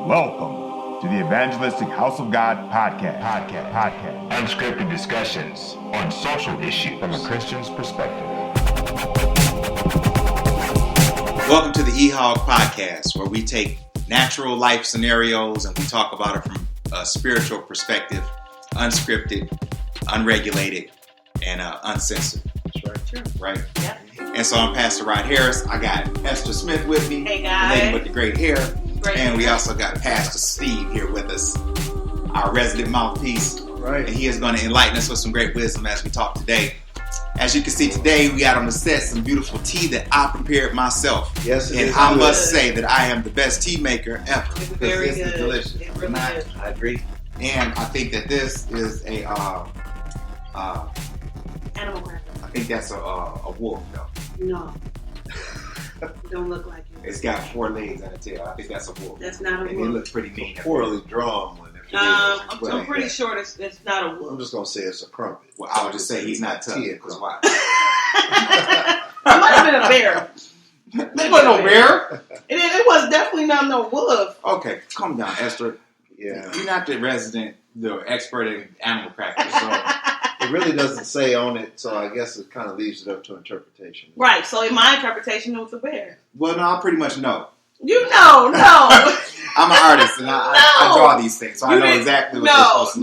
Welcome to the Evangelistic House of God podcast. Unscripted discussions on social issues from a Christian's perspective. Welcome to the E-Hog podcast, where we take natural life scenarios and we talk about it from a spiritual perspective, unscripted, unregulated, and uncensored. That's right. Sure. Right? Yep. And so I'm Pastor Rod Harris. I got Esther Smith with me. Hey, guys. The lady with the great hair. Great and we hair. also got Pastor Steve here with us, our resident mouthpiece. Right. And he is going to enlighten us with some great wisdom as we talk today. As you can see today, we got on the set some beautiful tea that I prepared myself. Yes, and I must say that I am the best tea maker ever. It's very good. Is delicious. It's really good. I agree. And I think that this is a Animal cracker. I think that's a wolf though. No. Don't look like it. It's got 4 legs and a tail. I think that's a wolf. That's not a and wolf. it looks pretty mean. Poorly drawn one. I'm pretty sure it's not a I'm wolf. just gonna say it's a crumpet. Well, I would just say he's not tough. Because why? It might have been a bear. There wasn't no bear. It was definitely not no wolf. Okay, calm down, Esther. Yeah. You're not the expert in animal crackers, so. It really doesn't say on it, so I guess it kind of leaves it up to interpretation. Right. So in my interpretation, it was a bear. Well, no, I pretty much know. You know, no. I'm an artist, and I draw these things, so I know exactly what they're supposed to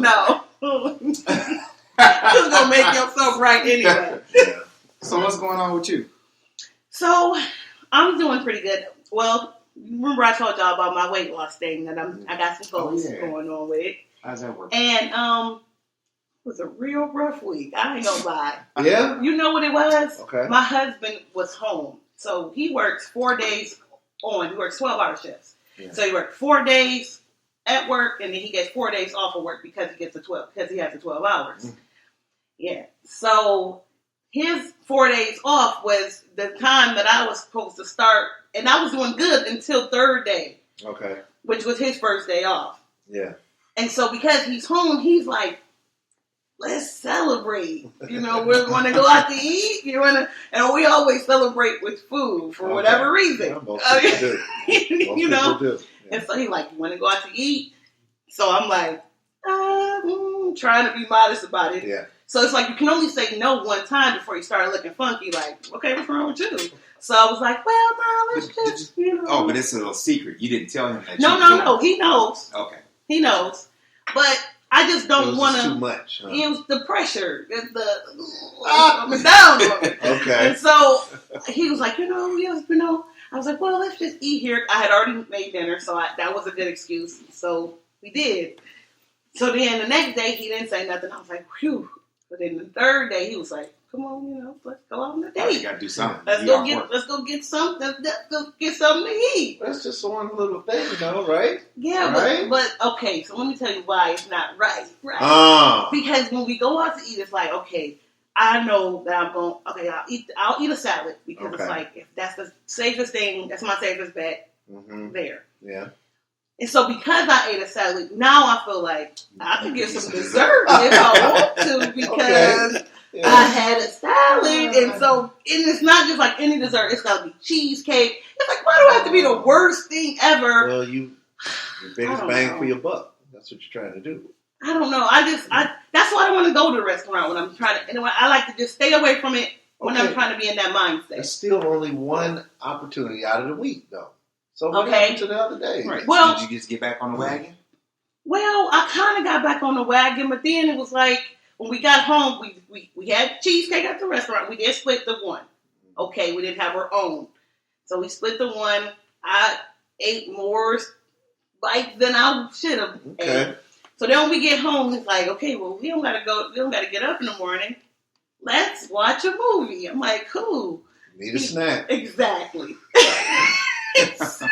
look like. You're going to make yourself right anyway. Yeah. So what's going on with you? So, I'm doing pretty good. Well, remember I told y'all about my weight loss thing that I got some goals going on with. How's that work? And, it was a real rough week. I ain't gonna lie. Yeah? You know what it was? Okay. My husband was home. So, he works 4 days on. He works 12-hour shifts. Yeah. So, he worked 4 days at work, and then he gets 4 days off of work because he has the 12 hours. Mm. Yeah. So, his 4 days off was the time that I was supposed to start, and I was doing good until third day, Okay. which was his first day off. Yeah. And so because he's home, he's like, let's celebrate. You know, we're going to go out to eat. And we always celebrate with food for whatever reason. Yeah, most people do. You know? People do. Yeah. And so he's like, you want to go out to eat? So I'm like, trying to be modest about it. Yeah. So it's like you can only say no one time before you start looking funky. Like, okay, what's wrong with you? So I was like, well, no, let's just, Oh, but it's a little secret. You didn't tell him that. No. He knows. Okay. He knows. But I just don't want Too to. much. Huh? It was the pressure. Coming down on me. Okay. And so he was like, I was like, well, let's just eat here. I had already made dinner, so that was a good excuse. So we did. So then the next day, he didn't say nothing. I was like, whew. But then the third day, he was like, come on, let's go out on a date. You got to do something. Let's go get something. Let's go get something to eat. That's just one little thing, right? Yeah, right? but okay. So let me tell you why it's not right. Because when we go out to eat, it's like, okay, I know that I'm going. Okay, I'll eat a salad because it's like if that's the safest thing. That's my safest bet there. Yeah. And so because I ate a salad, now I feel like I can get some dessert if I want to because I had a salad. And it's not just like any dessert. It's got to be cheesecake. It's like, why do it have to be the worst thing ever? Well, your biggest bang for your buck. That's what you're trying to do. I don't know. That's why I want to go to a restaurant when I'm trying to. Anyway, I like to just stay away from it when I'm trying to be in that mindset. It's still only one opportunity out of the week, though. So what happened to the other day? Right. Well, did you just get back on the wagon? Well, I kind of got back on the wagon, but then it was like when we got home, we had cheesecake at the restaurant. We did split the one. Okay, we didn't have our own, so we split the one. I ate more bites than I should have. Okay. Ate. So then when we get home, it's like, okay, well, we don't gotta go. We don't gotta get up in the morning. Let's watch a movie. I'm like, cool. Need a snack. Exactly. So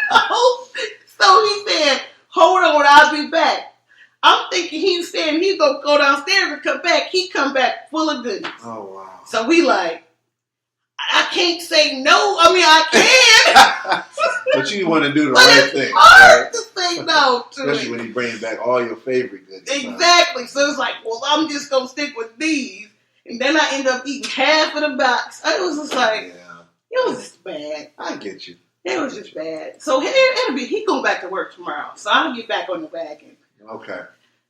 he said, hold on, I'll be back. I'm thinking he's saying he's going to go downstairs and come back. He come back full of goodies. Oh, wow. So we like, I can't say no. I mean, I can. But you want to do the but right it's thing. hard to say no to Especially it. when he brings back all your favorite goodies. Exactly. So it's like, well, I'm just going to stick with these. And then I end up eating half of the box. I was just like, it was just bad. I get you. It was just bad. So he going back to work tomorrow. So I'll get back on the wagon. Okay.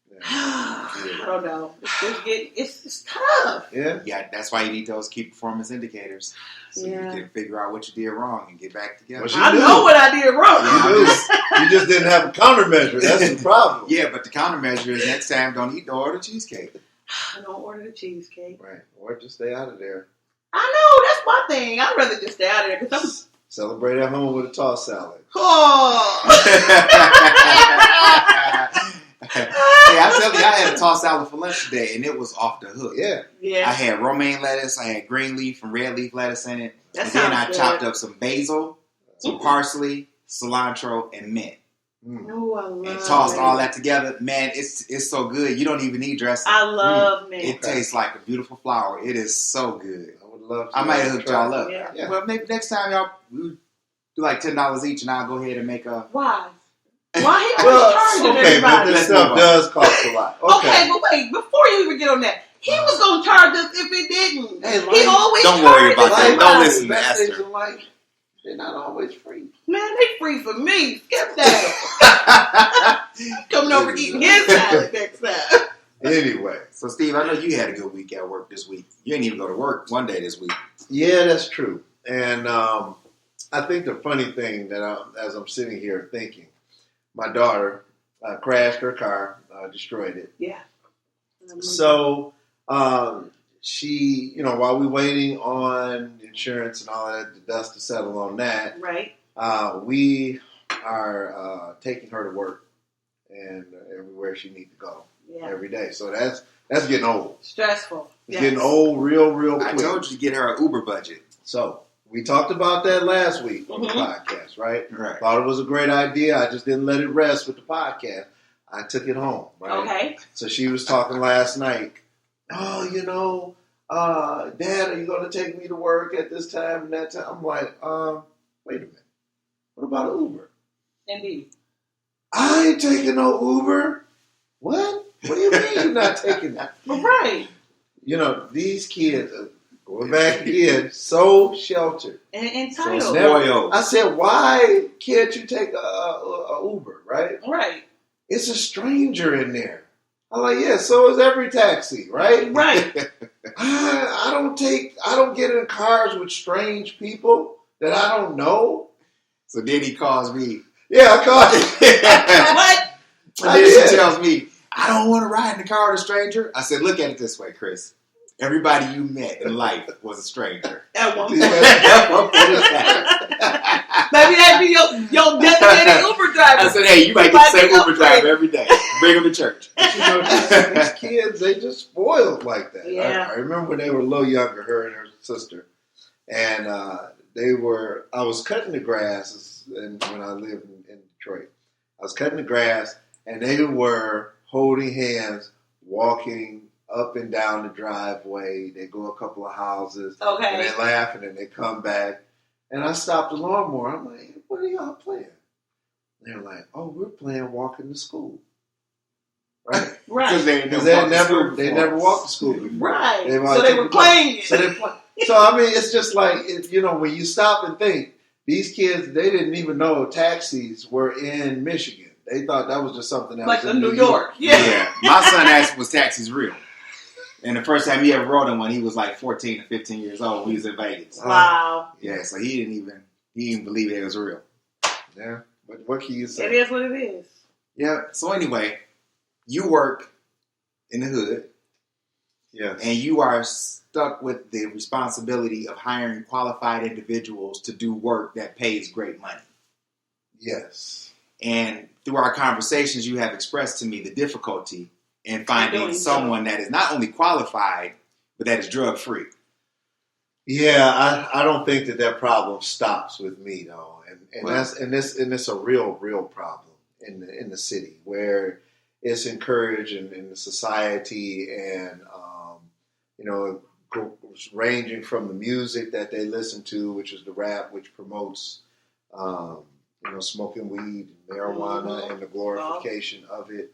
Yeah. I don't know. It's tough. Yeah, that's why you need those key performance indicators. So you can figure out what you did wrong and get back together. I know what I did wrong. You just didn't have a countermeasure. That's the problem. Yeah, but the countermeasure is next time don't order cheesecake. I don't order the cheesecake. Right. Or just stay out of there. I know. That's my thing. I'd rather just stay out of there because Celebrate at home with a tossed salad. Oh. Hey, I tell you, I had a tossed salad for lunch today, and it was off the hook. Yeah. I had romaine lettuce, I had green leaf and red leaf lettuce in it, and then I chopped up some basil, some parsley, cilantro, and mint. Oh, I love and tossed all that together. Man, it's so good. You don't even need dressing. I love mint. It tastes like a beautiful flower. It is so good. I would love to. I might have hooked y'all up. Yeah. Well, maybe next time y'all do like $10 each, and I'll go ahead and make a. Why he always charging everybody? But this stuff does cost a lot. Okay, but wait, before you even get on that, he was going to charge us if it didn't. Hey, he always don't worry about that. Everybody. Don't listen to Esther. They're not always free. Man, they free for me. Skip that. Coming over eating his salad next time. Anyway. So, Steve, I know you had a good week at work this week. You didn't even go to work one day this week. Yeah, that's true. And I think the funny thing that as I'm sitting here thinking, my daughter crashed her car, destroyed it. Yeah. So she, while we're waiting on insurance and all that, the dust to settle on that, right? We are taking her to work and everywhere she needs to go every day. So that's getting old. Stressful. It's getting old real quick. I told you to get her an Uber budget. So we talked about that last week on the podcast, right? Right. Thought it was a great idea. I just didn't let it rest with the podcast. I took it home, right? Okay. So she was talking last night. Oh, Dad, are you going to take me to work at this time and that time? I'm like, wait a minute. What about an Uber? Indeed. I ain't taking no Uber. What? What do you mean you're not taking that? Right. These kids are going back again, so sheltered. And entitled. So I said, why can't you take a Uber, right? Right. It's a stranger in there. I'm like, yeah, so is every taxi, right? Right. I don't get in cars with strange people that I don't know. So then he calls me. Yeah, I called him. What? And then she tells me, I don't want to ride in the car with a stranger. I said, look at it this way, Chris. Everybody you met in life was a stranger. At one point. Maybe that'd be your designated Uber driver. I said, hey, you might get the same Uber driver every day. Bring them to church. These kids, they just spoiled like that. Yeah. I remember when they were a little younger, her and her sister. And I was cutting the grass when I lived in Detroit. I was cutting the grass, and they were holding hands, walking up and down the driveway. They go a couple of houses. Okay. And they laugh, and then they come back. And I stopped the lawnmower. I'm like, what are y'all playing? They're like, oh, we're playing walking to school. Right? Right. Because they never walked to school before. Right. So they were playing it. So I mean, it's just like, when you stop and think, these kids, they didn't even know taxis were in Michigan. They thought that was just something else. Like in New York. Yeah. My son asked, was taxis real? And the first time he ever rode in one, he was like 14 or 15 years old. He was in Vegas. Wow. Yeah, so he didn't even believe it was real. Yeah. But what can you say? It is what it is. Yeah. So anyway, you work in the hood. Yes. And you are stuck with the responsibility of hiring qualified individuals to do work that pays great money. Yes. And through our conversations, you have expressed to me the difficulty in finding someone that is not only qualified, but that is drug-free. Yeah, I don't think that problem stops with me though, and it's a real problem in the city where it's encouraged in the society and ranging from the music that they listen to, which is the rap, which promotes smoking weed, and marijuana, and the glorification of it,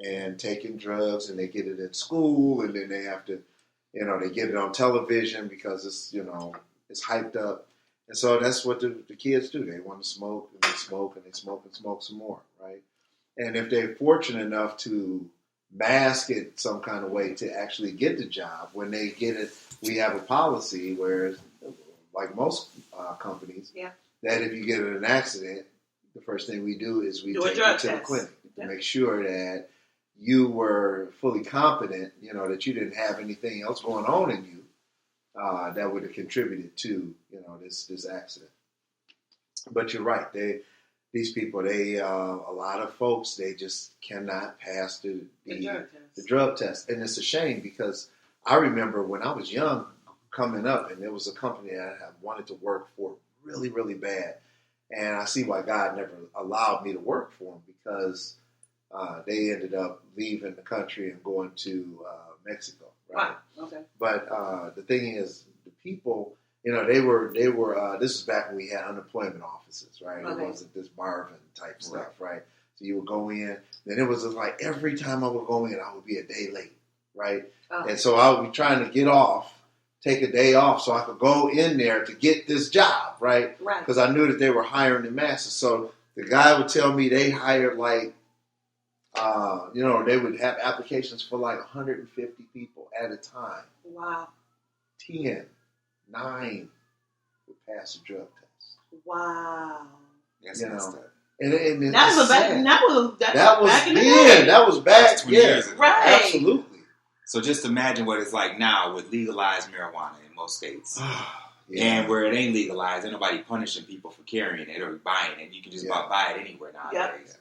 and taking drugs, and they get it at school, and then they have to, they get it on television because it's it's hyped up, And so that's what the kids do. They want to smoke, and they smoke, and they smoke, and smoke some more, right? And if they're fortunate enough to mask it some kind of way to actually get the job, when they get it, we have a policy where, like most companies, that if you get in an accident, the first thing we do is we take you to the clinic to make sure that you were fully competent, that you didn't have anything else going on in you that would have contributed to, this accident. But you're right. These people, a lot of folks, they just cannot pass the drug test. And it's a shame because I remember when I was young coming up, and there was a company that I wanted to work for really, really bad. And I see why God never allowed me to work for them, because they ended up leaving the country and going to Mexico. Right? Wow. Okay. But the thing is, the people, they were. This was back when we had unemployment offices, right? Okay. It wasn't this Marvin type stuff, right? So you would go in, then it was just like every time I would go in, I would be a day late, right? Oh. And so I would be trying to get off, take a day off, so I could go in there to get this job, right? Right. Because I knew that they were hiring in masses. So the guy would tell me they hired like, they would have applications for like 150 people at a time. Wow. 10, 9 would pass the drug test. Wow. That's messed up. And that was back in the day. Yeah, that was back 20 years ago. Right. Absolutely. So just imagine what it's like now with legalized marijuana in most states. And where it ain't legalized, ain't nobody punishing people for carrying it or buying it. You can just buy it anywhere nowadays. Yep.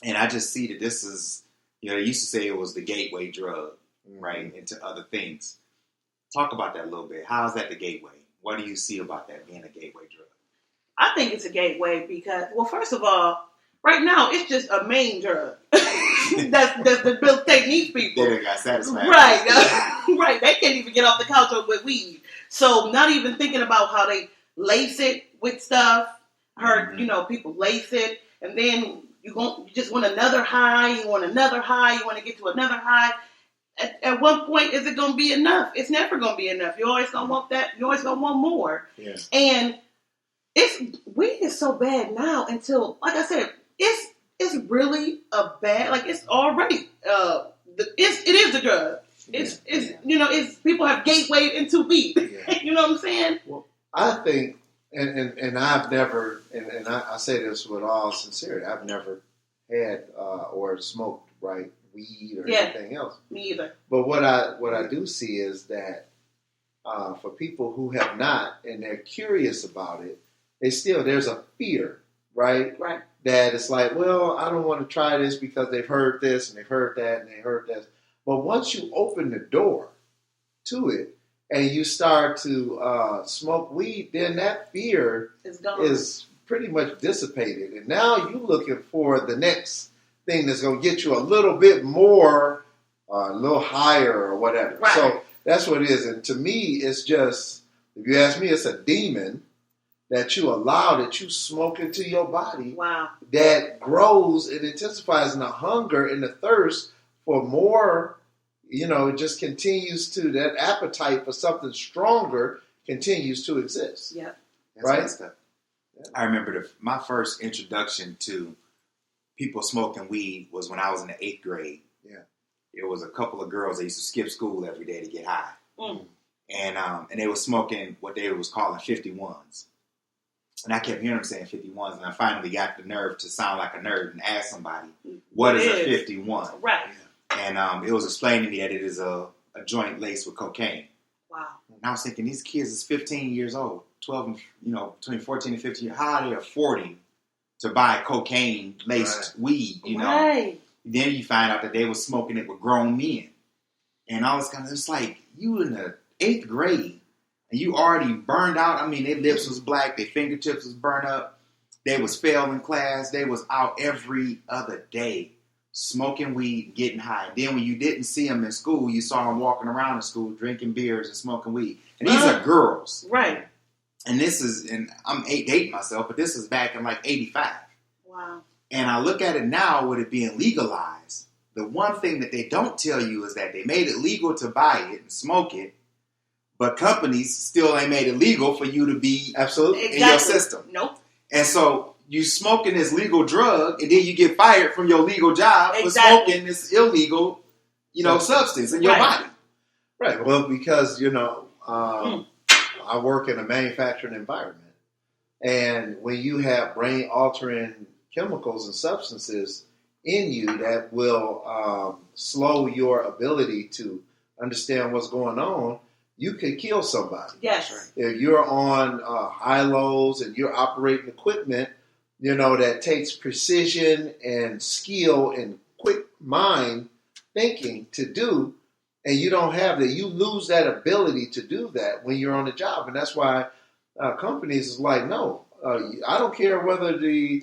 And I just see that this is, they used to say it was the gateway drug, right, into other things. Talk about that a little bit. How is that the gateway? What do you see about that being a gateway drug? I think it's a gateway because, well, first of all, right now it's just a main drug. that's the bill technique people. They got satisfied. Right. Right. They can't even get off the couch with weed. So not even thinking about how they lace it with stuff. I heard, people lace it, and then you just want another high. You want another high. You want to get to another high. At one point, is it going to be enough? It's never going to be enough. You're always going to want that. You're always going to want more. Yeah. And weed is so bad now until, like I said, it's really a bad, like it's already, it is the drug. It's people have gateway into weed. Yeah. You know what I'm saying? Well, I think, and I've never, and I say this with all sincerity, I've never had or smoked, right, weed or anything else. Me either. But what I do see is that for people who have not and they're curious about it, there's a fear, right? Right. That it's like, well, I don't want to try this because they've heard this and they've heard that and they heard this. But once you open the door to it and you start to smoke weed, then that fear is pretty much dissipated. And now you're looking for the next thing that's going to get you a little bit more, a little higher or whatever. Right. So that's what it is. And to me, it's just, if you ask me, it's a demon that you allow, that you smoke into your body. Wow. That grows and intensifies, and the hunger and the thirst for more, it just continues to, that appetite for something stronger continues to exist. Yeah. Right? I remember my first introduction to people smoking weed was when I was in the 8th grade. Yeah. It was a couple of girls that used to skip school every day to get high. Mm. And they were smoking what they was calling 51s. And I kept hearing them saying 51s, and I finally got the nerve to sound like a nerd and ask somebody, what is a 51? Right. And it was explained to me that it is a joint laced with cocaine. Wow. And I was thinking, these kids is 15 years old, 12, between 14 and 15 years. How are they affording to buy cocaine-laced weed, Right. Then you find out that they were smoking it with grown men. And all this kind of, it's like, you in the 8th grade, and you already burned out. I mean, their lips was black, their fingertips was burned up. They was failing class. They was out every other day smoking weed, getting high. And then when you didn't see them in school, you saw them walking around the school, drinking beers and smoking weed. And these are girls. Right. And this is, and I'm dating myself, but this is back in like 85. Wow. And I look at it now with it being legalized. The one thing that they don't tell you is that they made it legal to buy it and smoke it, but companies still ain't made it legal for you to be Absolutely. in your system. Nope. And so you smoking this legal drug, and then you get fired from your legal job for smoking this illegal, substance in your body. Right. Well, because I work in a manufacturing environment, and when you have brain-altering chemicals and substances in you that will slow your ability to understand what's going on, you could kill somebody. Yes. If you're on high lows and you're operating equipment, that takes precision and skill and quick mind thinking to do, and you don't have that, you lose that ability to do that when you're on the job. And that's why companies is like, no, I don't care whether the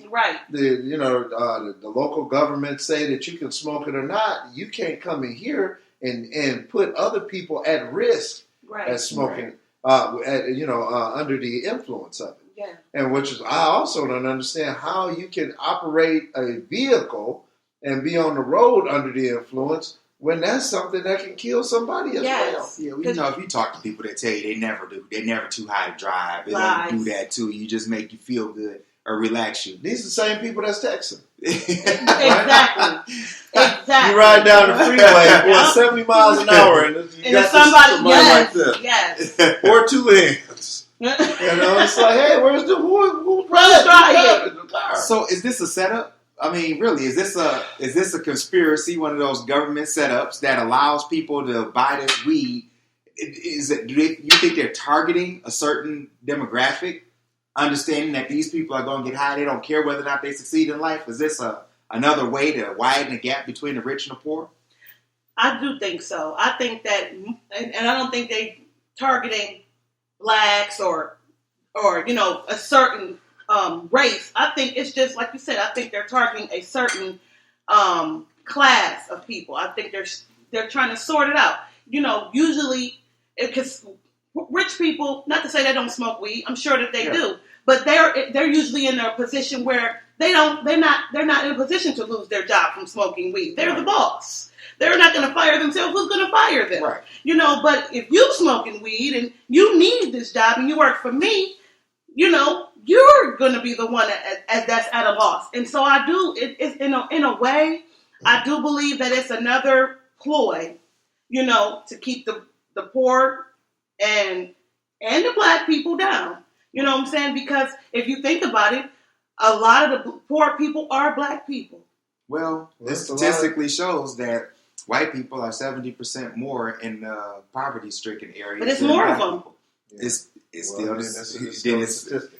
local government say that you can smoke it or not. You can't come in here and put other people at risk as smoking, under the influence of it. Yeah. And I also don't understand how you can operate a vehicle and be on the road under the influence when that's something that can kill somebody as well. Yeah, well, if you talk to people that tell you they never do, they're never too high to drive. They don't do that to you. Just make you feel good or relax you. These are the same people that's texting. Exactly. You ride down the freeway going 70 miles an hour, and you got somebody like this. Yes. Or two hands. It's like, hey, who's driving the car? So is this a setup? I mean, really, is this a conspiracy? One of those government setups that allows people to buy this weed? Do you think they're targeting a certain demographic, understanding that these people are going to get high? They don't care whether or not they succeed in life. Is this another way to widen the gap between the rich and the poor? I do think so. I think that, and I don't think they targeting blacks or a certain race. I think it's just like you said. I think they're targeting a certain class of people. I think they're trying to sort it out. Usually, because rich people, not to say they don't smoke weed, I'm sure that they do, but they're usually in a position where they're not in a position to lose their job from smoking weed. They're the boss. They're not going to fire themselves. Who's going to fire them? Right. But if you smoking weed and you need this job and you work for me, you're going to be the one that's at a loss. And so I do, it's in a way, I do believe that it's another ploy, to keep the poor and the black people down. You know what I'm saying? Because if you think about it, a lot of the poor people are black people. Well, this statistically shows that white people are 70% more in poverty-stricken areas. But it's more of them. It's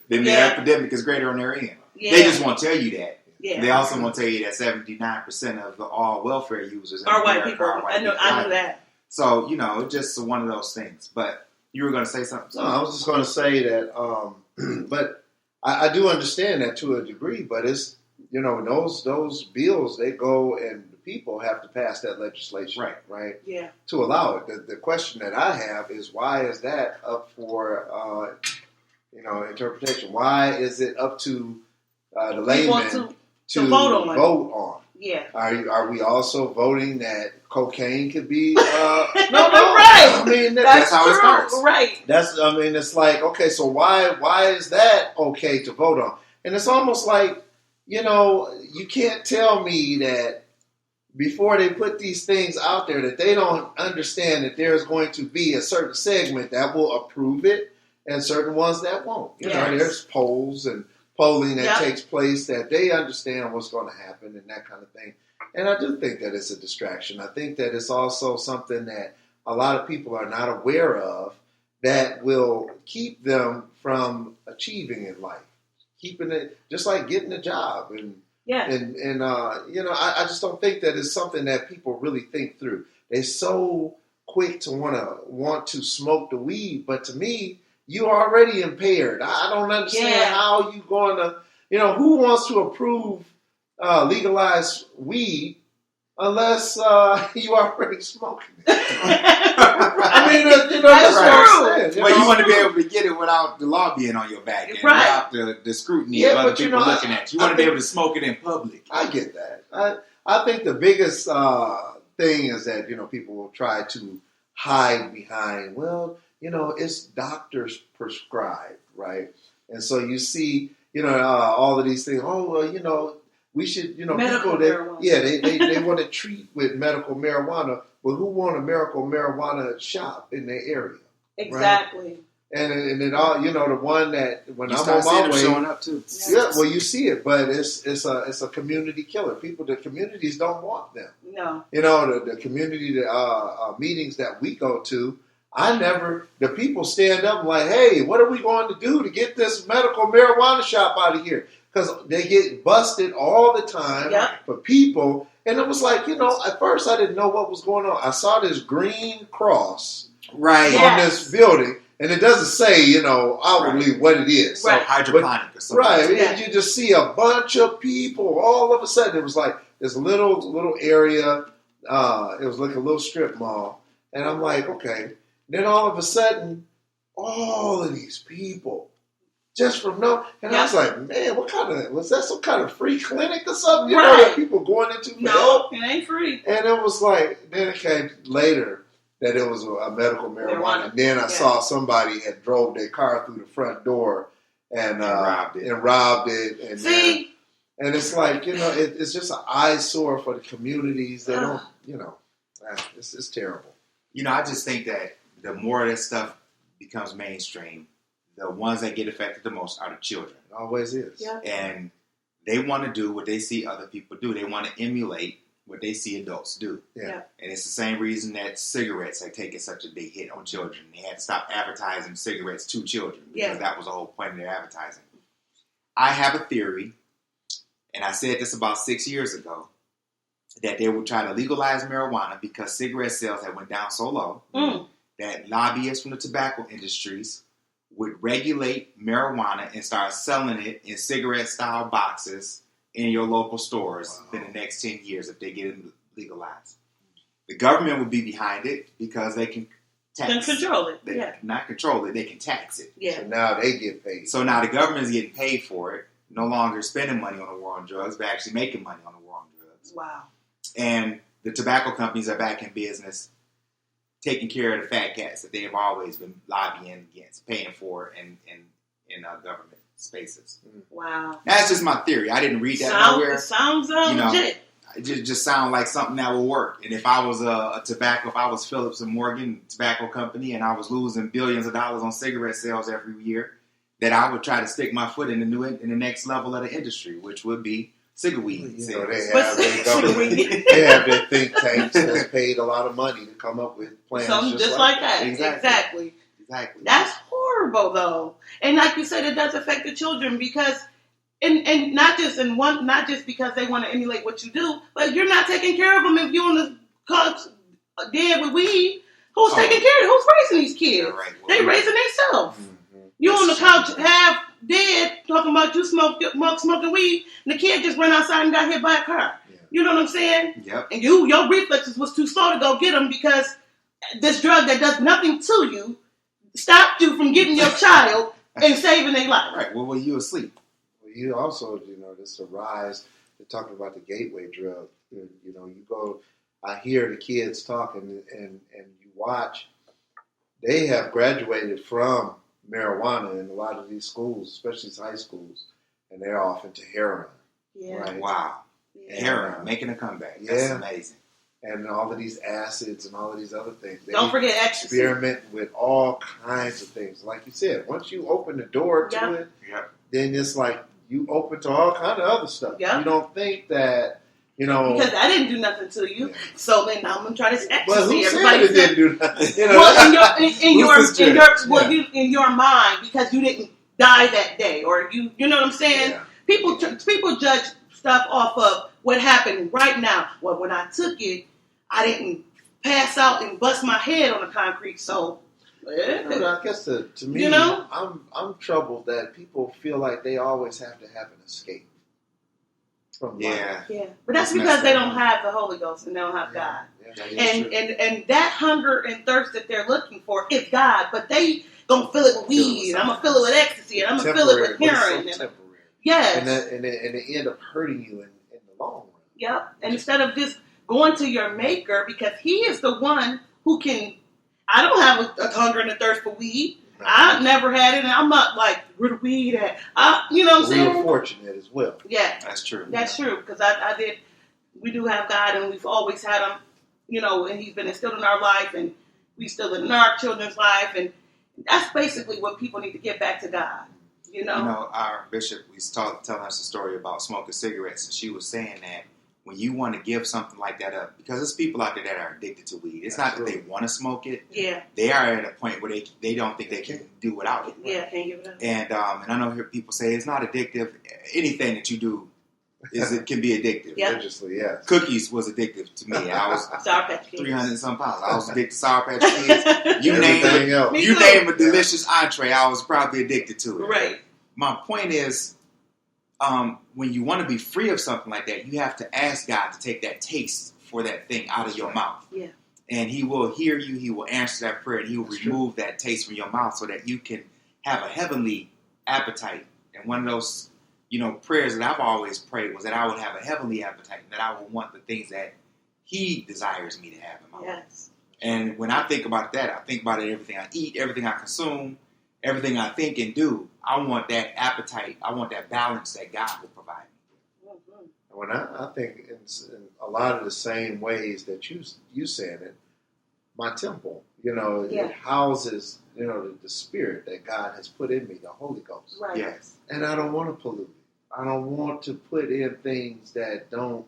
then the epidemic is greater on their end. Yeah. They just won't tell you that. Yeah. They also won't tell you that 79% of all welfare users are white people. I know that. So, it's just one of those things. But you were going to say something? No, I was just going to say that, but I do understand that to a degree, but it's, those bills, they go and the people have to pass that legislation, right? Yeah. To allow it. The question that I have is, why is that up for, interpretation? Why is it up to the layman to vote on? Yeah. Are we also voting that cocaine could be? No, right. I mean, that's how it starts. Right. It's like, okay, so why is that okay to vote on? And it's almost like, you can't tell me that before they put these things out there that they don't understand that there's going to be a certain segment that will approve it and certain ones that won't. There's polls and polling that takes place that they understand what's going to happen and that kind of thing. And I do think that it's a distraction. I think that it's also something that a lot of people are not aware of that will keep them from achieving in life. Keeping it, just like getting a job. I just don't think that it's something that people really think through. They're so quick to want to smoke the weed, but to me, you're already impaired. I don't understand how you going to, who wants to approve legalize weed unless you already smoking it. I mean, that's true. Well, you want to be able to get it without the law being on your back and without the scrutiny of other people looking at you. You want to be able to smoke it in public. I get that. I think the biggest thing is that, people will try to hide behind, well, it's doctors prescribed, right? And so you see, all of these things. Oh, well, we should, Medical people marijuana. they want to treat with medical marijuana. Well, who want a medical marijuana shop in their area? Exactly. Right? And it all, the one that when I'm on my way, showing up too. Yeah, well, you see it, but it's a community killer. The communities don't want them. No. The community meetings that we go to, the people stand up and like, hey, what are we going to do to get this medical marijuana shop out of here? Because they get busted all the time for people. And it was like, at first I didn't know what was going on. I saw this green cross on this building. And it doesn't say, outwardly what it is. So hydroponic or something. Right. Yeah. You just see a bunch of people. All of a sudden, it was like this little area. It was like a little strip mall. And I'm like, okay. Then all of a sudden, all of these people just from and I was like, man, was that some kind of free clinic or something? That people going into for help? It ain't free. And it was like, then it came later that it was a medical marijuana. And then I saw somebody had drove their car through the front door and robbed it. And see? And it's like, it's just an eyesore for the communities. They don't, it's terrible. I just think that the more that stuff becomes mainstream, the ones that get affected the most are the children. It always is. Yeah. And they want to do what they see other people do. They want to emulate what they see adults do. Yeah. And it's the same reason that cigarettes are taking such a big hit on children. They had to stop advertising cigarettes to children because that was the whole point of their advertising. I have a theory, and I said this about 6 years ago, that they would try to legalize marijuana because cigarette sales had went down so low that lobbyists from the tobacco industries would regulate marijuana and start selling it in cigarette-style boxes in your local stores in the next 10 years if they get it legalized. The government would be behind it because they can control it. Not control it, they can tax it. So now they get paid. So now the government is getting paid for it, no longer spending money on the war on drugs, but actually making money on the war on drugs. Wow. And the tobacco companies are back in business, taking care of the fat cats that they have always been lobbying against, paying for in government spaces. Wow. That's just my theory. I didn't read that nowhere. It sounds legit. It just sounds like something that will work. And if I was if I was Phillips and Morgan tobacco company and I was losing billions of dollars on cigarette sales every year, that I would try to stick my foot in the next level of the industry, which would be cigarweed. They have their think tanks that's paid a lot of money to come up with plans just like that. Exactly. That's horrible, though. And like you said, it does affect the children because, and not just because they want to emulate what you do, but you're not taking care of them. If you're on the couch dead with weed, who's taking care of it? Who's raising these kids? Right. They raising themselves. You on the couch half dead talking about you smoking weed, and the kid just ran outside and got hit by a car. Yeah. You know what I'm saying? Yep. And your reflexes was too slow to go get them because this drug that does nothing to you stopped you from getting your child and saving their life. Right. Well, were you asleep? Well, you also, this rise. They're talking about the gateway drug. You go. I hear the kids talking, and you watch. They have graduated from marijuana in a lot of these schools, especially high schools, and they're off into heroin. Yeah. Right? Wow. Yeah. Heroin, making a comeback. That's amazing. And all of these acids and all of these other things. Don't forget ecstasy. Experiment with all kinds of things. Like you said, once you open the door to it, then it's like you open to all kind of other stuff. Yep. You don't think that, because I didn't do nothing to you. Yeah. So then I'm gonna try this ecstasy. But who said it didn't do nothing? Well, in your mind, because you didn't die that day, or you know what I'm saying? Yeah. People judge stuff off of what happened right now. Well, when I took it, I didn't pass out and bust my head on the concrete. So, I guess to me, I'm troubled that people feel like they always have to have an escape. Yeah, but that's because they don't have the Holy Ghost and they don't have God. And that hunger and thirst that they're looking for is God, but they gonna fill it with weed. I'm gonna fill it with ecstasy, and I'm gonna fill it with heroin. Yes, and it end up hurting you in the long run. Yep. And instead of just going to your Maker, because He is the one who can I don't have a hunger and a thirst for weed. I've never had it, and I'm not like, where the weed at? You know what I'm saying? We were fortunate as well. Yeah. That's true. That's true, because we do have God, and we've always had him, you know, and he's been instilled in our life, and we still in our children's life, and that's basically what people need to get back to God, you know? You know, our bishop was telling us a story about smoking cigarettes, and she was saying that when you want to give something like that up, because there's people out there that are addicted to weed. It's not that they want to smoke it. Yeah. They are at a point where they don't think they can do without it. Yeah, can't give it up. And I know hear people say it's not addictive. Anything that you do it can be addictive. Yep. Religiously, yes. Cookies was addictive to me. I was Sour Patch Kids. 300 and some pounds. I was addicted to Sour Patch Kids. You Everything else. Me you too. name a delicious entree, I was probably addicted to it. Right. My point is, when you want to be free of something like that, you have to ask God to take that taste for that thing out of your mouth. Yeah. And he will hear you, he will answer that prayer, and he will That's remove that taste from your mouth so that you can have a heavenly appetite. And one of those, you know, prayers that I've always prayed was that I would have a heavenly appetite, and that I would want the things that he desires me to have in my life. Yes. And when I think about that, I think about it, everything I eat, everything I consume, everything I think and do. I want that appetite. I want that balance that God will provide me. Mm-hmm. When I think in a lot of the same ways that you said it, my temple, you know, it houses, you know, the spirit that God has put in me, the Holy Ghost. Right. Yes. And I don't want to pollute it. I don't want to put in things that don't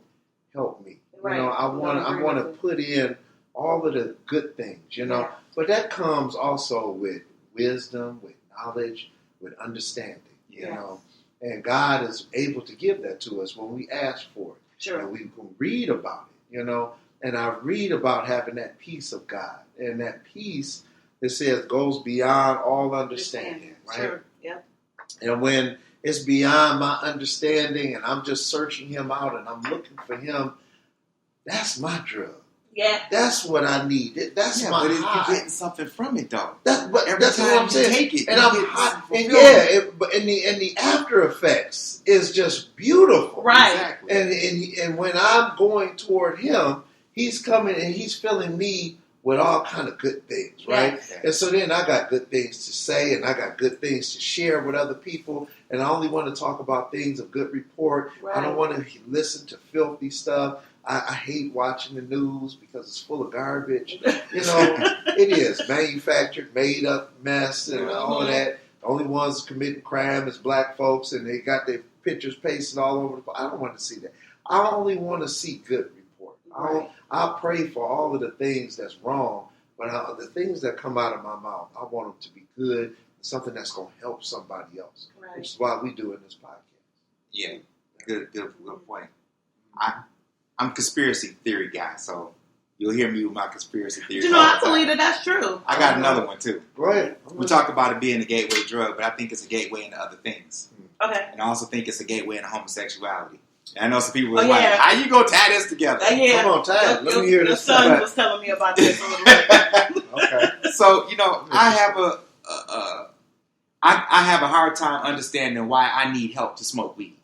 help me. Right. You know, I want to put in all of the good things, you know. Yeah. But that comes also with wisdom, with knowledge, with understanding, you know. And God is able to give that to us when we ask for it. Sure. And we can read about it, you know. And I read about having that peace of God. And that peace, it says, goes beyond all understanding, right? Sure. Yeah. And when it's beyond my understanding and I'm just searching him out and I'm looking for him, that's my drug. Yeah. That's what I need. That's my but high. you're getting something from it, though. That's what I'm saying. Take it, and you I'm get hot. And fulfillment. but the after effects is just beautiful. Right. Exactly. And when I'm going toward him, he's coming and he's filling me with all kind of good things, right? Yes. And so then I got good things to say and I got good things to share with other people. And I only want to talk about things of good report. Right. I don't want to listen to filthy stuff. I hate watching the news because it's full of garbage. You know, it is manufactured, made up mess and all of that. The only ones committing crime is black folks, and they got their pictures pasted all over the place. I don't want to see that. I only want to see good report. Right. I'll pray for all of the things that's wrong, but the things that come out of my mouth, I want them to be good, something that's going to help somebody else, Right. which is why we do in this podcast. Yeah. Good point. I'm a conspiracy theory guy, so you'll hear me with my conspiracy theory. You know, I believe that's true. I got another one, too. Go ahead. We talk about it being a gateway drug, but I think it's a gateway into other things. Okay. And I also think it's a gateway into homosexuality. And I know some people Oh, are like, yeah. how you going to tie this together? Yeah. Come on, Tad. Let me hear Your this. son was telling me about this a little bit. Okay. So, you know, I have a hard time understanding why I need help to smoke weed.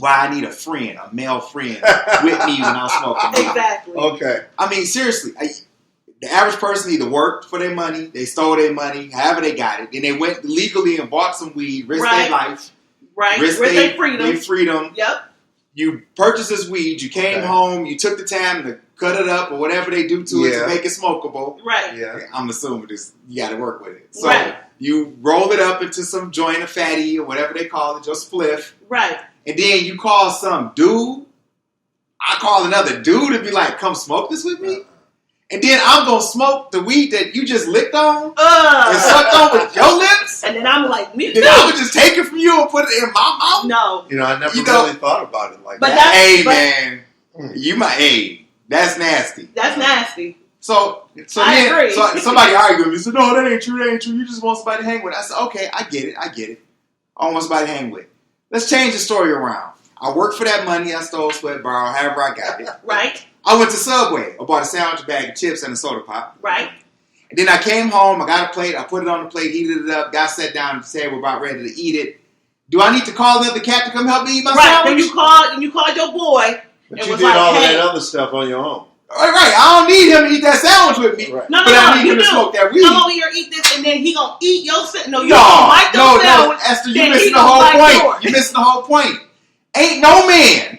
Why I need a friend, a male friend, with me when I'm smoking weed. Exactly. Okay. I mean, seriously, the average person either worked for their money, they stole their money, however they got it, then they went legally and bought some weed, risked their life, Right. risked Their their freedom. Yep. You purchased this weed, you came home, you took the time to cut it up or whatever they do to it to make it smokable. Right. Yeah. I'm assuming you got to work with it. So Right. you roll it up into some joint of fatty or whatever they call it, just spliff. Right. And then you call some dude. I call another dude to be like, come smoke this with me. And then I'm going to smoke the weed that you just licked on and sucked on with your lips. And then I'm like, me too. Then I would just take it from you and put it in my mouth. No. You know, I never You know- really thought about it like But that. Hey, man. That's nasty. That's nasty. So I agree. So somebody argued with me. Said, no, that ain't true. You just want somebody to hang with. I said, okay, I get it. I want somebody to hang with. Let's change the story around. I worked for that money I stole, sweat, borrowed, however I got it. Right. I went to Subway. I bought a sandwich, a bag of chips, and a soda pop. Right. And then I came home. I got a plate. I put it on the plate, heated it up, got sat down and said we're about ready to eat it. Do I need to call the other cat to come help me eat my Right. sandwich? Then you called your boy But and you was did like, all of hey. that other stuff on your own. Right. I don't need him to eat that sandwich with me. Right. No, but I need you him to do. smoke that weed. Come over here, eat this, and then he gonna eat your sandwich. No, you gonna bite your no, sandwich. Esther, you then missing he the gonna whole bite point. yours. You missing the whole point. Ain't no man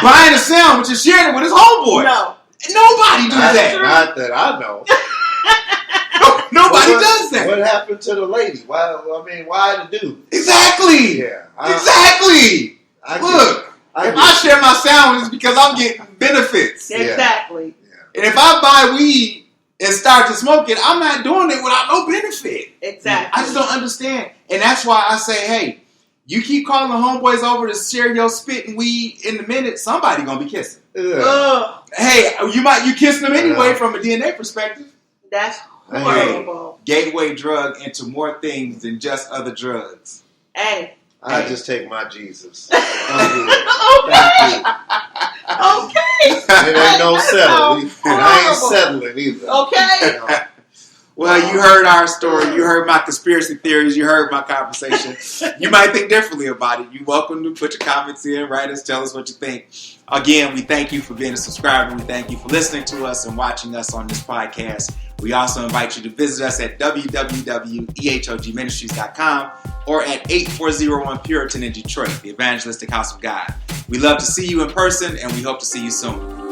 buying a sandwich and sharing it with his homeboy. No. Nobody do that. Not that I know. Nobody does that. What happened to the lady? Why the dude? Exactly. Yeah. Exactly. Look, if I share my sandwich, it's because I'm getting benefits. Exactly. Yeah. And if I buy weed and start to smoke it, I'm not doing it without no benefit. Exactly. I just don't understand. And that's why I say, hey, you keep calling the homeboys over to share your spit and weed in a minute, somebody gonna be kissing. Hey, you kissing them anyway from a DNA perspective. That's horrible. Gateway drug into more things than just other drugs. Hey. I just take my Jesus. Okay. It ain't no settling. I ain't settling either. Okay. Well, you heard our story. You heard my conspiracy theories. You heard my conversation. You might think differently about it. You're welcome to put your comments in, write us, tell us what you think. Again, we thank you for being a subscriber. We thank you for listening to us and watching us on this podcast. We also invite you to visit us at www.ehogministries.com or at 8401 Puritan in Detroit, the Evangelistic House of God. We love to see you in person, and we hope to see you soon.